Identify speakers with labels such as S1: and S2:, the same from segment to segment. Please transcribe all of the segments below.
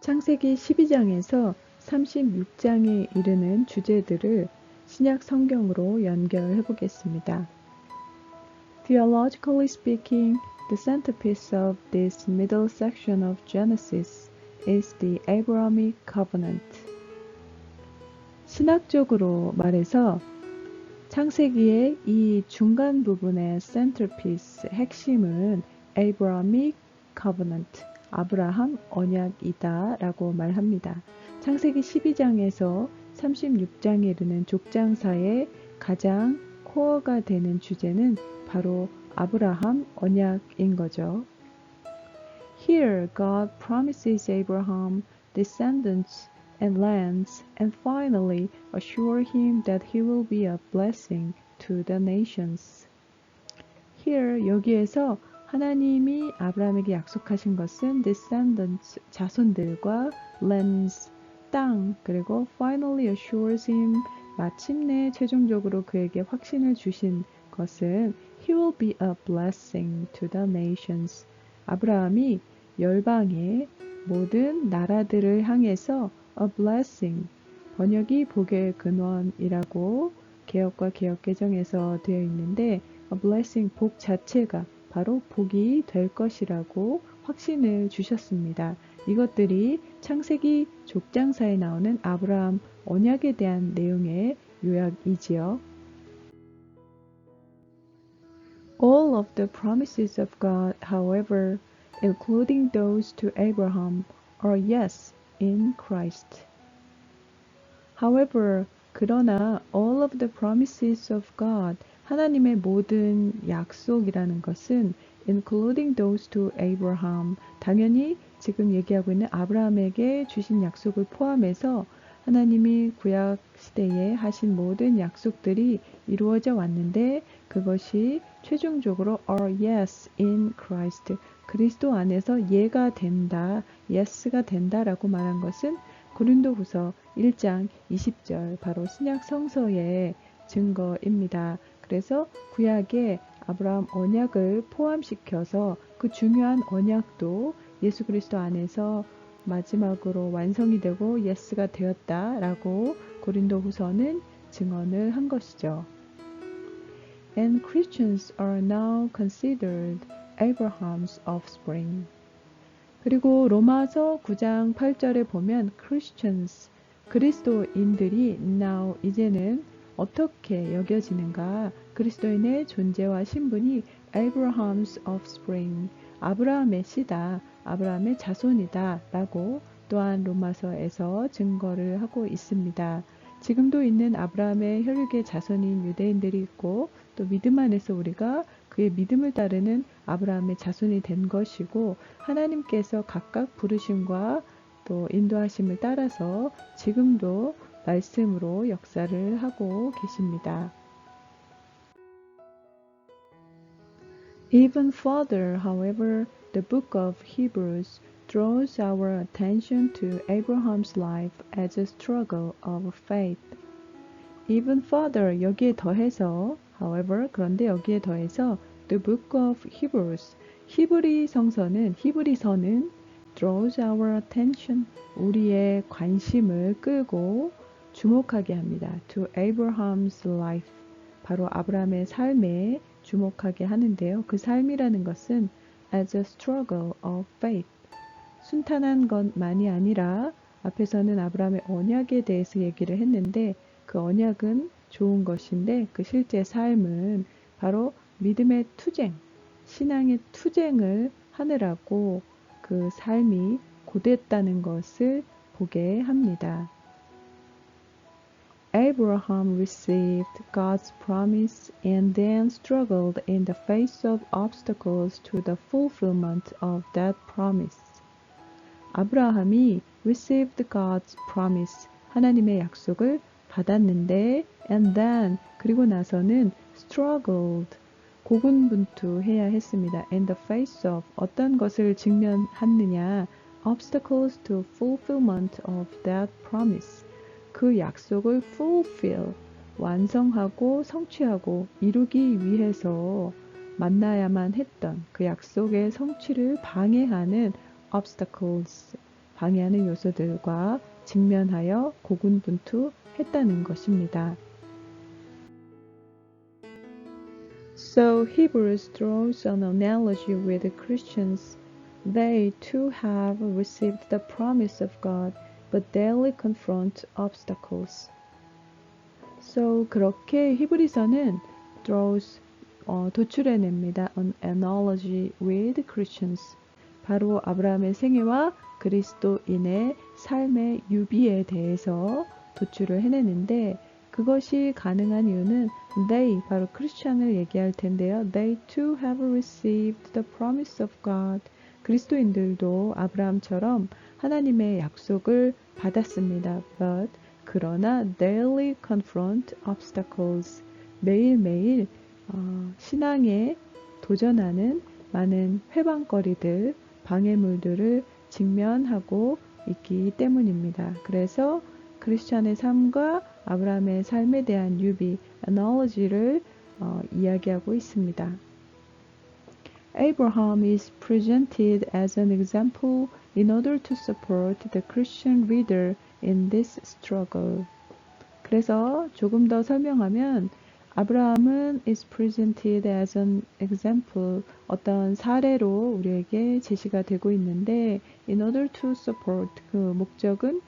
S1: 창세기 12장에서 36장에 이르는 주제들을 신약 성경으로 연결해 보겠습니다. Theologically speaking, the centerpiece of this middle section of Genesis is the Abrahamic covenant. 신학적으로 말해서 창세기의 이 중간 부분의 centerpiece, 핵심은 Abrahamic covenant, 아브라함 언약이다 라고 말합니다. 창세기 12장에서 36장에 이르는 족장사의 가장 코어가 되는 주제는 바로 아브라함 언약인 거죠. Here God promises Abraham descendants and lands and finally assure him that he will be a blessing to the nations. Here 여기에서 하나님이 아브라함에게 약속하신 것은 descendants 자손들과 lands 땅 그리고 finally assures him 마침내 최종적으로 그에게 확신을 주신 것은 he will be a blessing to the nations. 아브라함이 열방의 모든 나라들을 향해서 a blessing, 번역이 복의 근원이라고 개역과 개역개정에서 되어 있는데 a blessing, 복 자체가 바로 복이 될 것이라고 확신을 주셨습니다. 이것들이 창세기 족장사에 나오는 아브라함 언약에 대한 내용의 요약이지요. All of the promises of God, however, including those to Abraham, are yes in Christ. However, 그러나 all of the promises of God, 하나님의 모든 약속이라는 것은 including those to Abraham, 당연히 지금 얘기하고 있는 아브라함에게 주신 약속을 포함해서 하나님이 구약 시대에 하신 모든 약속들이 이루어져 왔는데 그것이 최종적으로 are yes in Christ, 그리스도 안에서 예가 된다, yes가 된다라고 말한 것은 고린도후서 1장 20절, 바로 신약 성서의 증거입니다. 그래서 구약에 아브라함 언약을 포함시켜서 그 중요한 언약도 예수 그리스도 안에서 마지막으로 완성이 되고 예스가 되었다라고 고린도후서는 증언을 한 것이죠. And Christians are now considered Abraham's offspring. 그리고 로마서 9장 8절에 보면 Christians, 그리스도인들이 now, 이제는 어떻게 여겨지는가? 그리스도인의 존재와 신분이 Abraham's offspring, 아브라함의 씨다, 아브라함의 자손이다 라고 또한 로마서에서 증거를 하고 있습니다. 지금도 있는 아브라함의 혈육의 자손인 유대인들이 있고 또 믿음 안에서 우리가 그의 믿음을 따르는 아브라함의 자손이 된 것이고 하나님께서 각각 부르심과 또 인도하심을 따라서 지금도 말씀으로 역사를 하고 계십니다. Even further, however, the book of Hebrews draws our attention to Abraham's life as a struggle of faith. Even further, 여기에 더해서, however, 그런데 여기에 더해서 the book of Hebrews, 히브리서는 draws our attention, 우리의 관심을 끌고 주목하게 합니다. To Abraham's life, 바로 아브라함의 삶에 주목하게 하는데요. 그 삶이라는 것은 as a struggle of faith, 순탄한 것만이 아니라 앞에서는 아브라함의 언약에 대해서 얘기를 했는데 그 언약은 좋은 것인데 그 실제 삶은 바로 믿음의 투쟁, 신앙의 투쟁을 하느라고 그 삶이 고됐다는 것을 보게 합니다. Abraham received God's promise and then struggled in the face of obstacles to the fulfillment of that promise. 아브라함이 received God's promise, 하나님의 약속을 받았는데 and then, 그리고 나서는 struggled, 고군분투해야 했습니다. in the face of, 어떤 것을 직면하느냐, obstacles to fulfillment of that promise. 그 약속을 fulfill, 완성하고 성취하고 이루기 위해서 만나야만 했던 그 약속의 성취를 방해하는 obstacles, 방해하는 요소들과 직면하여 고군분투했다는 것입니다. So Hebrews draws an analogy with the Christians. They too have received the promise of God, but daily confront obstacles. So 그렇게 히브리서는 draws 도출해냅니다. An analogy with Christians. 바로 아브라함의 생애와 그리스도인의 삶의 유비에 대해서 도출을 해내는데 그것이 가능한 이유는 they, 바로 크리스찬을 얘기할 텐데요. They too have received the promise of God. 그리스도인들도 아브라함처럼 하나님의 약속을 받았습니다. But 그러나 daily confront obstacles. 매일매일 신앙에 도전하는 많은 회방거리들, 방해물들을 직면하고 있기 때문입니다. 그래서 크리스찬의 삶과 아브라함의 삶에 대한 유비, analogy를 이야기하고 있습니다. Abraham is presented as an example in order to support the Christian reader in this struggle. 그래서 조금 더 설명하면 아브라함은 is presented as an example, 어떤 사례로 우리에게 제시가 되고 있는데 in order to support, 그 목적은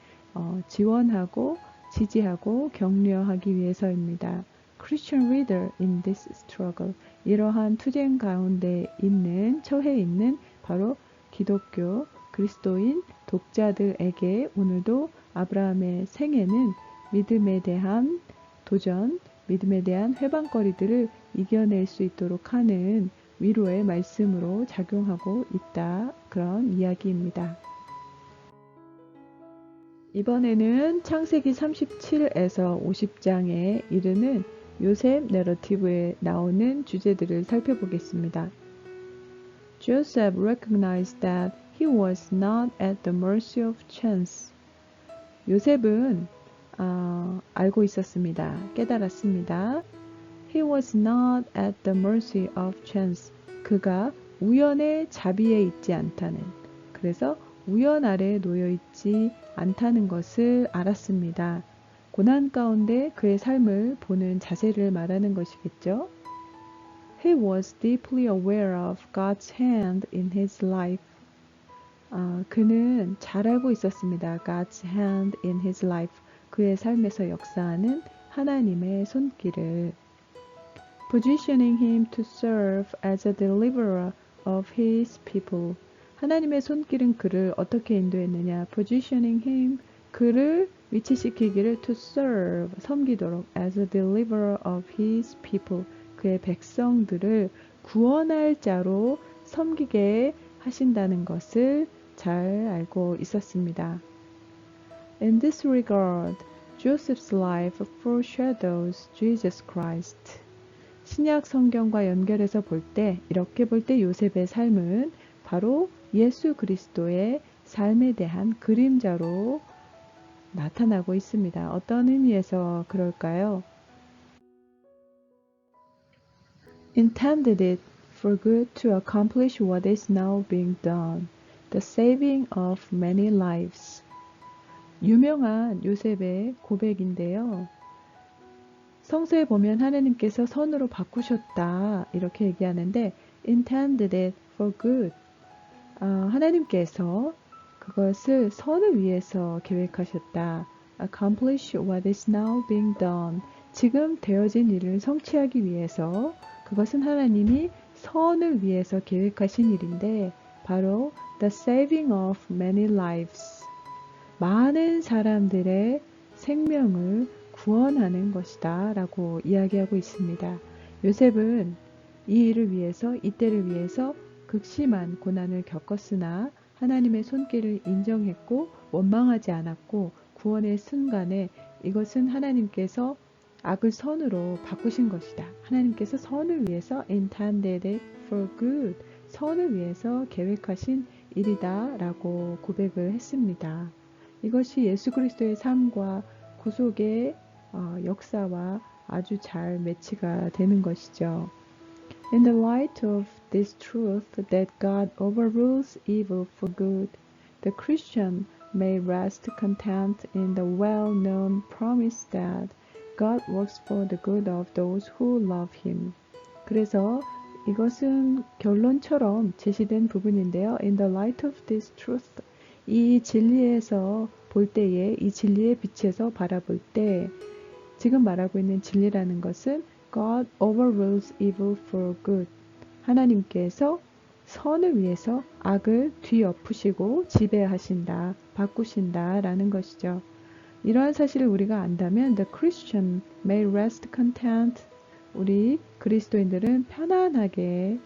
S1: 지원하고 지지하고 격려하기 위해서입니다. Christian reader in this struggle, 이러한 투쟁 가운데 있는, 처해 있는 바로 기독교, 그리스도인 독자들에게 오늘도 아브라함의 생애는 믿음에 대한 도전, 믿음에 대한 회방거리들을 이겨낼 수 있도록 하는 위로의 말씀으로 작용하고 있다. 그런 이야기입니다. 이번에는 창세기 37에서 50장에 이르는 요셉 내러티브에 나오는 주제들을 살펴보겠습니다. Joseph recognized that he was not at the mercy of chance. 요셉은 알고 있었습니다. 깨달았습니다. He was not at the mercy of chance. 그가 우연의 자비에 있지 않다는, 그래서 우연 아래 놓여 있지 않다는 것을 알았습니다. 고난 가운데 그의 삶을 보는 자세를 말하는 것이겠죠. He was deeply aware of God's hand in his life. 그는 잘 알고 있었습니다. God's hand in his life. 그의 삶에서 역사하는 하나님의 손길을. Positioning him to serve as a deliverer of his people. 하나님의 손길은 그를 어떻게 인도했느냐. Positioning him, 그를 위치시키기를 to serve, 섬기도록 as a deliverer of his people. 그의 백성들을 구원할 자로 섬기게 하신다는 것을 잘 알고 있었습니다. In this regard, Joseph's life foreshadows Jesus Christ. 신약 성경과 연결해서 볼 때, 이렇게 볼 때 요셉의 삶은 바로 예수 그리스도의 삶에 대한 그림자로 나타나고 있습니다. 어떤 의미에서 그럴까요? Intended it for good to accomplish what is now being done, the saving of many lives. 유명한 요셉의 고백인데요. 성서에 보면 하나님께서 선으로 바꾸셨다 이렇게 얘기하는데 intended it for good. 하나님께서 그것을 선을 위해서 계획하셨다. Accomplish what is now being done. 지금 되어진 일을 성취하기 위해서, 그것은 하나님이 선을 위해서 계획하신 일인데 바로 the saving of many lives. 많은 사람들의 생명을 구원하는 것이다 라고 이야기하고 있습니다. 요셉은 이 일을 위해서, 이때를 위해서 극심한 고난을 겪었으나 하나님의 손길을 인정했고 원망하지 않았고 구원의 순간에 이것은 하나님께서 악을 선으로 바꾸신 것이다. 하나님께서 선을 위해서 intended it for good. 선을 위해서 계획하신 일이다 라고 고백을 했습니다. 이것이 예수 그리스도의 삶과 구속의 역사와 아주 잘 매치가 되는 것이죠. In the light of this truth that God overrules evil for good, the Christian may rest content in the well-known promise that God works for the good of those who love Him. 그래서 이것은 결론처럼 제시된 부분인데요. In the light of this truth, 이 진리에서 볼 때에, 이 진리의 빛에서 바라볼 때, 지금 말하고 있는 진리라는 것은 God overrules evil for good. 하나님께서 선을 위해서 악을 뒤엎으시고 지배하신다, 바꾸신다 라는 것이죠. 이러한 사실을 우리가 안다면 The Christian may rest content. 우리 그리스도인들은 편안하게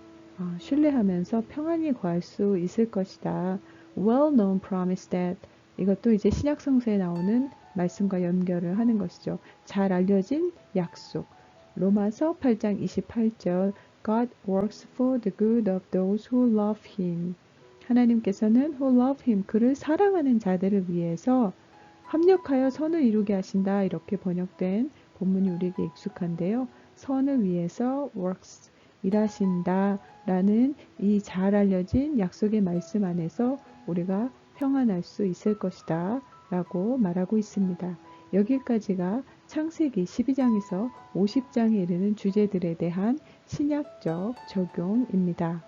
S1: 신뢰하면서 평안히 거할 수 있을 것이다. Well-known promise that. 이것도 이제 신약성서에 나오는 말씀과 연결을 하는 것이죠. 잘 알려진 약속. 로마서 8장 28절 God works for the good of those who love Him. 하나님께서는 who love Him, 그를 사랑하는 자들을 위해서 합력하여 선을 이루게 하신다. 이렇게 번역된 본문이 우리에게 익숙한데요. 선을 위해서 works, 일하신다 라는 이 잘 알려진 약속의 말씀 안에서 우리가 평안할 수 있을 것이다 라고 말하고 있습니다. 여기까지가 창세기 12장에서 50장에 이르는 주제들에 대한 신약적 적용입니다.